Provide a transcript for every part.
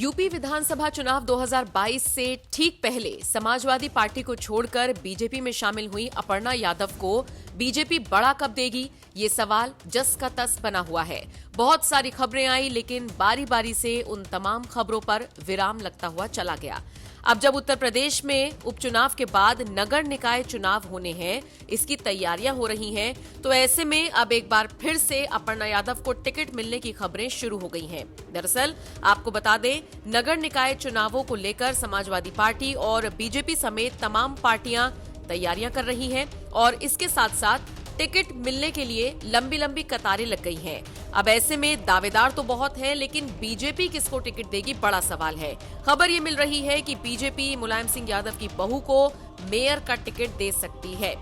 UP विधानसभा चुनाव 2022 से ठीक पहले समाजवादी पार्टी को छोड़कर बीजेपी में शामिल हुई अपर्णा यादव को बीजेपी बड़ा कब देगी, ये सवाल जस का तस बना हुआ है। बहुत सारी खबरें आई, लेकिन बारी बारी से उन तमाम खबरों पर विराम लगता हुआ चला गया। अब जब उत्तर प्रदेश में उपचुनाव के बाद नगर निकाय चुनाव होने हैं, इसकी तैयारियां हो रही हैं, तो ऐसे में अब एक बार फिर से अपर्णा यादव को टिकट मिलने की खबरें शुरू हो गई हैं। दरअसल आपको बता दें, नगर निकाय चुनावों को लेकर समाजवादी पार्टी और बीजेपी समेत तमाम पार्टियां तैयारियां कर रही हैं और इसके साथ साथ टिकट मिलने के लिए लंबी लंबी कतारें लग गई हैं। अब ऐसे में दावेदार तो बहुत हैं, लेकिन बीजेपी किसको टिकट देगी, बड़ा सवाल है। खबर ये मिल रही है कि बीजेपी मुलायम सिंह यादव की बहू को मेयर का टिकट दे सकती है।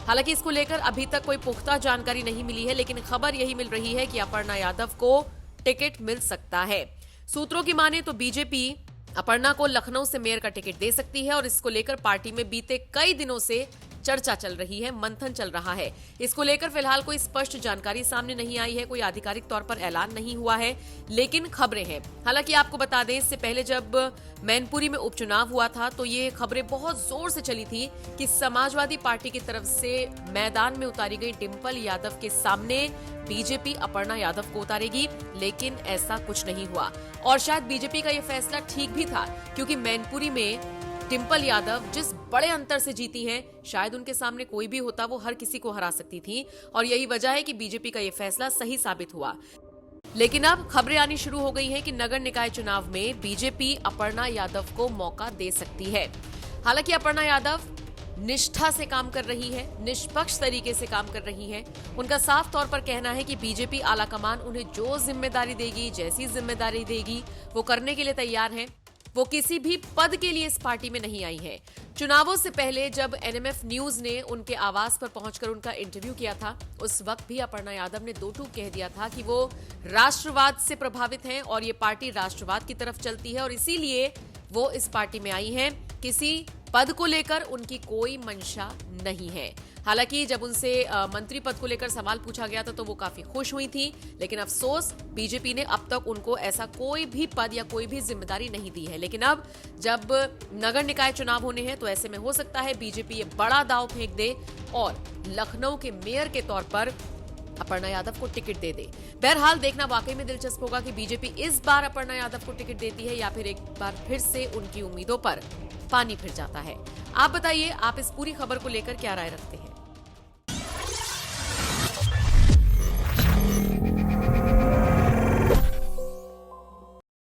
हालांकि इसको लेकर अभी तक कोई पुख्ता जानकारी नहीं मिली है, लेकिन खबर यही मिल रही है कि अपर्णा यादव को टिकट मिल सकता है। सूत्रों की माने तो बीजेपी अपर्णा को लखनऊ से मेयर का टिकट दे सकती है और इसको लेकर पार्टी में बीते कई दिनों से चर्चा चल रही है, मंथन चल रहा है। इसको लेकर फिलहाल कोई स्पष्ट जानकारी सामने नहीं आई है, कोई आधिकारिक तौर पर ऐलान नहीं हुआ है, लेकिन खबरें हैं। हालांकि आपको बता दें, इससे पहले जब मैनपुरी में उपचुनाव हुआ था तो ये खबरें बहुत जोर से चली थी कि समाजवादी पार्टी की तरफ से मैदान में उतारी गई डिंपल यादव के सामने बीजेपी अपर्णा यादव को उतारेगी, लेकिन ऐसा कुछ नहीं हुआ। और शायद बीजेपी का यह फैसला ठीक भी था, क्योंकि मैनपुरी में डिंपल यादव जिस बड़े अंतर से जीती हैं, शायद उनके सामने कोई भी होता वो हर किसी को हरा सकती थी, और यही वजह है कि बीजेपी का ये फैसला सही साबित हुआ। लेकिन अब खबरें आनी शुरू हो गई हैं कि नगर निकाय चुनाव में बीजेपी अपर्णा यादव को मौका दे सकती है। हालांकि अपर्णा यादव निष्ठा से काम कर रही है, निष्पक्ष तरीके से काम कर रही है। उनका साफ तौर पर कहना है कि बीजेपी आलाकमान उन्हें जो जिम्मेदारी देगी, जैसी जिम्मेदारी देगी, वो करने के लिए तैयार है। वो किसी भी पद के लिए इस पार्टी में नहीं आई है। चुनावों से पहले जब एनएमएफ न्यूज ने उनके आवास पर पहुंचकर उनका इंटरव्यू किया था, उस वक्त भी अपर्णा यादव ने दो टूक कह दिया था कि वो राष्ट्रवाद से प्रभावित हैं और ये पार्टी राष्ट्रवाद की तरफ चलती है और इसीलिए वो इस पार्टी में आई हैं। किसी पद को लेकर उनकी कोई मंशा नहीं है। हालांकि जब उनसे मंत्री पद को लेकर सवाल पूछा गया था तो वो काफी खुश हुई थी, लेकिन अफसोस बीजेपी ने अब तक उनको ऐसा कोई भी पद या कोई भी जिम्मेदारी नहीं दी है। लेकिन अब जब नगर निकाय चुनाव होने हैं तो ऐसे में हो सकता है बीजेपी ये बड़ा दांव फेंक दे और लखनऊ के मेयर के तौर पर अपर्णा यादव को टिकट दे दे। बहरहाल देखना वाकई में दिलचस्प होगा कि बीजेपी इस बार अपर्णा यादव को टिकट देती है या फिर एक बार फिर से उनकी उम्मीदों पर पानी फिर जाता है। आप बताइए, आप इस पूरी खबर को लेकर क्या राय रखते हैं?